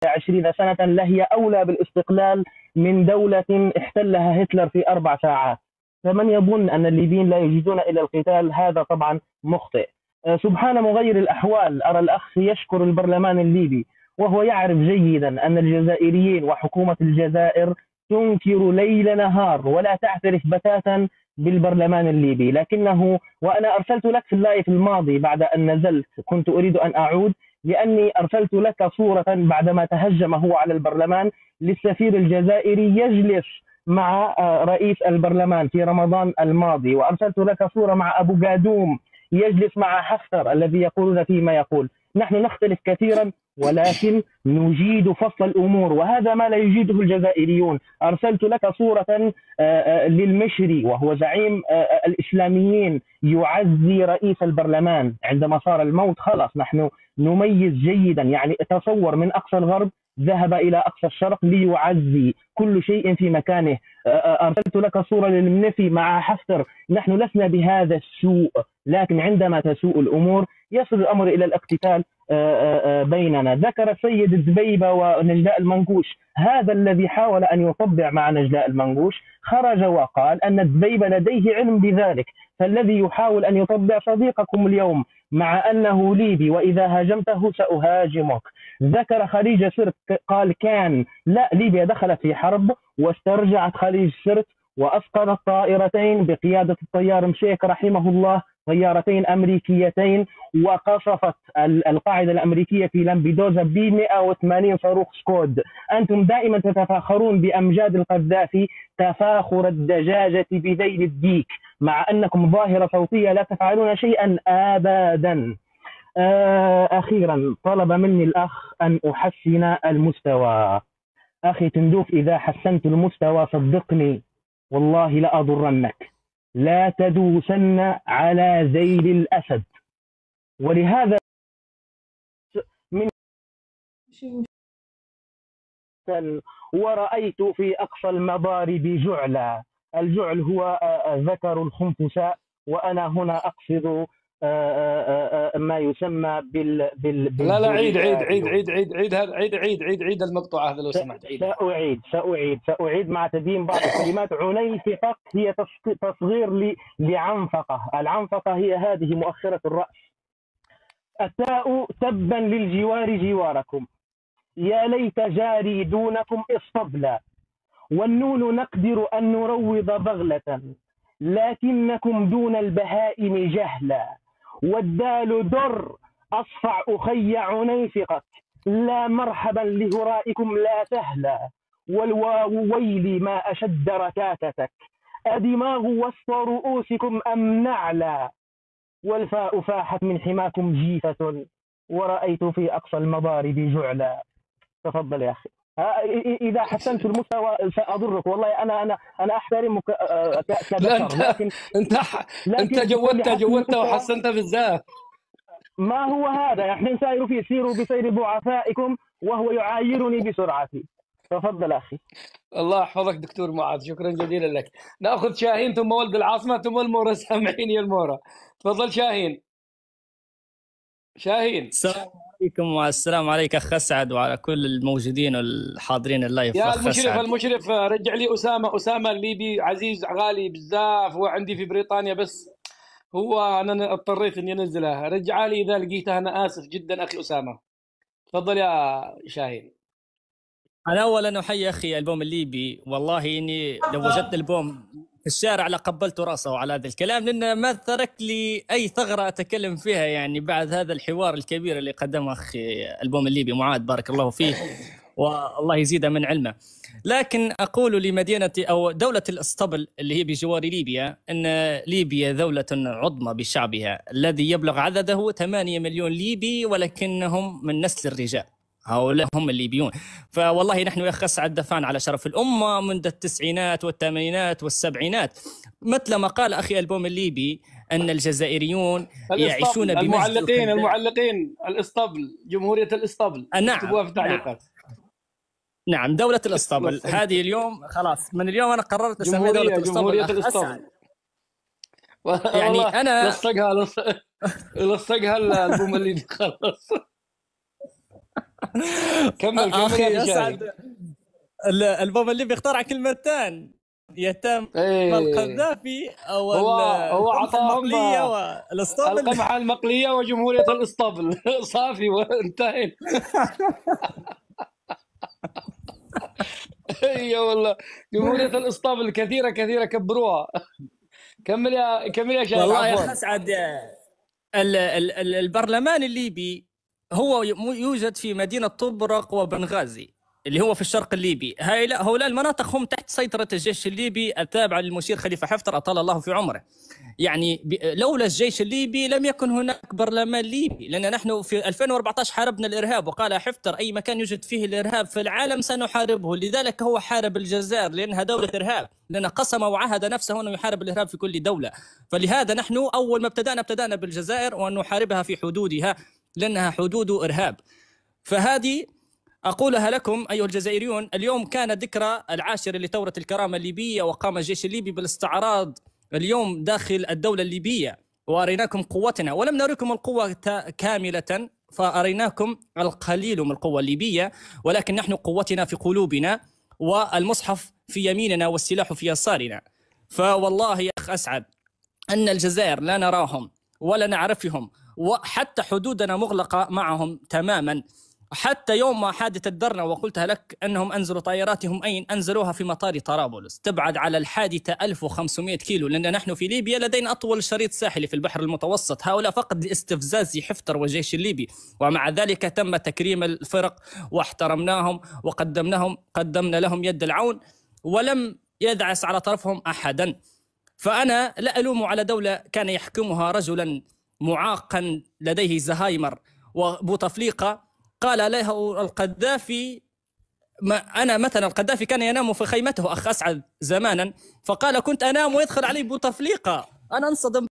20 سنة لهي أولى بالاستقلال من دولة احتلها هتلر في 4 ساعات. فمن يظن أن الليبيين لا يجيدون إلى القتال هذا طبعا مخطئ. سبحان مغير الأحوال، أرى الأخ يشكر البرلمان الليبي وهو يعرف جيدا أن الجزائريين وحكومة الجزائر تنكر ليل نهار ولا تعترف بتاتا بالبرلمان الليبي. لكنه، وأنا أرسلت لك في اللايف الماضي بعد أن نزلت، كنت أريد أن أعود لأني أرسلت لك صورة بعدما تهجم هو على البرلمان للسفير الجزائري يجلس مع رئيس البرلمان في رمضان الماضي، وأرسلت لك صورة مع أبو قادوم يجلس مع حفتر الذي يقولون فيه ما يقول. نحن نختلف كثيرا ولكن نجيد فصل الأمور، وهذا ما لا يجيده الجزائريون. أرسلت لك صورة للمشري وهو زعيم الإسلاميين يعزي رئيس البرلمان عندما صار الموت. خلاص نحن نميز جيدا، يعني تصور من أقصى الغرب ذهب إلى أقصى الشرق ليعزي كل شيء في مكانه. أرسلت لك صورة للمنفي مع حفتر. نحن لسنا بهذا السوء، لكن عندما تسوء الأمور يصل الأمر إلى الاقتتال بيننا. ذكر السيد الزبيبة ونجلاء المنقوش، هذا الذي حاول أن يطبع مع نجلاء المنقوش خرج وقال أن الزبيبة لديه علم بذلك. فالذي يحاول أن يطبع صديقكم اليوم مع أنه ليبي وإذا هاجمته سأهاجمك. ذكر خليج سرت، قال كان لا، ليبيا دخلت في حرب واسترجعت خليج سرت وأسقطت طائرتين بقيادة الطيار مشيك رحمه الله، طيارتين أمريكيتين، وقصفت القاعدة الأمريكية في لامبيدوزا ب 180 صاروخ سكود. أنتم دائما تتفاخرون بأمجاد القذافي تفاخر الدجاجة بذيل الديك، مع أنكم ظاهرة صوتية لا تفعلون شيئا أبدا. أخيرا طلب مني الأخ أن أحسن المستوى. أخي تندوف، إذا حسنت المستوى صدقني والله لأضرنك، لا تدوسن على ذيل الأسد. ولهذا من ورأيت في أقصى المضارب جعلا. الجعل هو ذكر الخنفساء، وأنا هنا أقصد ما يسمى لا لا، عيد المقطوعة هذا لو سمحت. سأعيد مع تدين بعض الكلمات. عنيفقة هي تصغير لعنفقة. العنفقة هي هذه مؤخرة الرأس. التاء تبا للجوار جواركم، يا ليت جاري دونكم اصطبلا. والنون نقدر أن نروض بغلة لكنكم دون البهائم جهلا. والدال در أصفع أخي عنيفقك، لا مرحبا لهرائكم لا سهلا. والواو ويلي ما أشد ركاكتك، أدماغ وسط رؤوسكم أم نعلا. والفاء فاحت من حماكم جيفة، ورأيت في أقصى المضارب جعلا. تفضل يا أخي. إذا حسنت المستوى سأضرك والله. أنا أحترمك كبشر، أنت جودت وحسنت بالذات. ما هو هذا؟ نحن سائر فيه، سيروا بسير ضعفائكم وهو يعايرني بسرعتي. تفضل أخي. الله يحفظك دكتور معاذ، شكرا جزيلا لك. نأخذ شاهين ثم ولد العاصمة ثم المورا. سامحيني يا المورا، تفضل شاهين. السلام عليكم. والسلام عليك أخ أسعد وعلى كل الموجودين والحاضرين اللايف. يا المشرف رجع لي أسامة الليبي عزيز غالي بزاف، وعندي في بريطانيا، بس هو أنا اضطريت إني أنزله. رجع لي إذا لقيته، أنا آسف جدا أخي أسامة. تفضل يا شاهين. أنا أولا أحيي أخي البوم الليبي، والله إني لو وجدت البوم في الشارع لقبلت رأسه على هذا الكلام، لأنه ما ترك لي أي ثغرة أتكلم فيها يعني بعد هذا الحوار الكبير اللي قدمه أخي البوم الليبي معاذ، بارك الله فيه والله يزيده من علمه. لكن أقول لمدينة أو دولة الإسطبل اللي هي بجوار ليبيا أن ليبيا دولة عظمى بشعبها الذي يبلغ عدده 8 مليون ليبي، ولكنهم من نسل الرجال، هؤلاء هم الليبيون. فوالله نحن يا أخ أسعد دفعنا على شرف الأمة منذ التسعينات والثمانينات والسبعينات، مثل ما قال أخي البوم الليبي أن الجزائريون يعيشون بمجد المعلقين الإسطبل، جمهورية الإسطبل. نعم في التعليقات. نعم دولة الإسطبل هذه اليوم خلاص، من اليوم أنا قررت أسميها دولة الإسطبل. يعني أنا لصقها البوم الليبي خلاص. كمل اخي يا شاهين. اسعد، البوم الليبي اخترع كلمتين: يتم ايه القذافي او هو القمح عطاهم المقليه والاسطبل. القمحة المقلية وجمهورية الاسطبل. صافي وانتهينا. اي والله، جمهورية الاسطبل كثيرة كثيرة، كبروها. كمل يا شاهين. والله يا اخ عفوا. اسعد، البرلمان الليبي هو يوجد في مدينة طبرق وبنغازي اللي هو في الشرق الليبي. هؤلاء المناطق هم تحت سيطرة الجيش الليبي التابع للمشير خليفة حفتر أطال الله في عمره. يعني لولا الجيش الليبي لم يكن هناك برلمان ليبي، لأن نحن في 2014 حاربنا الإرهاب، وقال حفتر أي مكان يوجد فيه الإرهاب في العالم سنحاربه. لذلك هو حارب الجزائر لأنها دولة إرهاب، لأن قسم وعهد نفسه أنه يحارب الإرهاب في كل دولة. فلهذا نحن أول ما ابتدأنا بالجزائر وأن نحاربها في حدودها لأنها حدود إرهاب. فهذه أقولها لكم أيها الجزائريون. اليوم كان ذكرى 10 لثورة الكرامة الليبية، وقام الجيش الليبي بالاستعراض اليوم داخل الدولة الليبية، وأريناكم قوتنا ولم نريكم القوة كاملة، فأريناكم القليل من القوة الليبية، ولكن نحن قوتنا في قلوبنا، والمصحف في يميننا والسلاح في يسارنا. فوالله يا أخ أسعد أن الجزائر لا نراهم ولا نعرفهم، وحتى حدودنا مغلقة معهم تماما. حتى يوم ما حادثة درنا وقلتها لك أنهم أنزلوا طائراتهم، أين أنزلوها؟ في مطار طرابلس، تبعد على الحادثة 1500 كيلو، لأن نحن في ليبيا لدينا أطول شريط ساحلي في البحر المتوسط. هؤلاء فقط لاستفزاز حفتر والجيش الليبي، ومع ذلك تم تكريم الفرق واحترمناهم قدمنا لهم يد العون، ولم يدعس على طرفهم أحدا. فأنا لا ألوم على دولة كان يحكمها رجلا معاقا لديه زهايمر وبوتفليقة قال له القذافي أنا مثلا القذافي كان ينام في خيمته أخ أسعد زمانا، فقال كنت أنام ويدخل علي بوتفليقة. أنا انصدم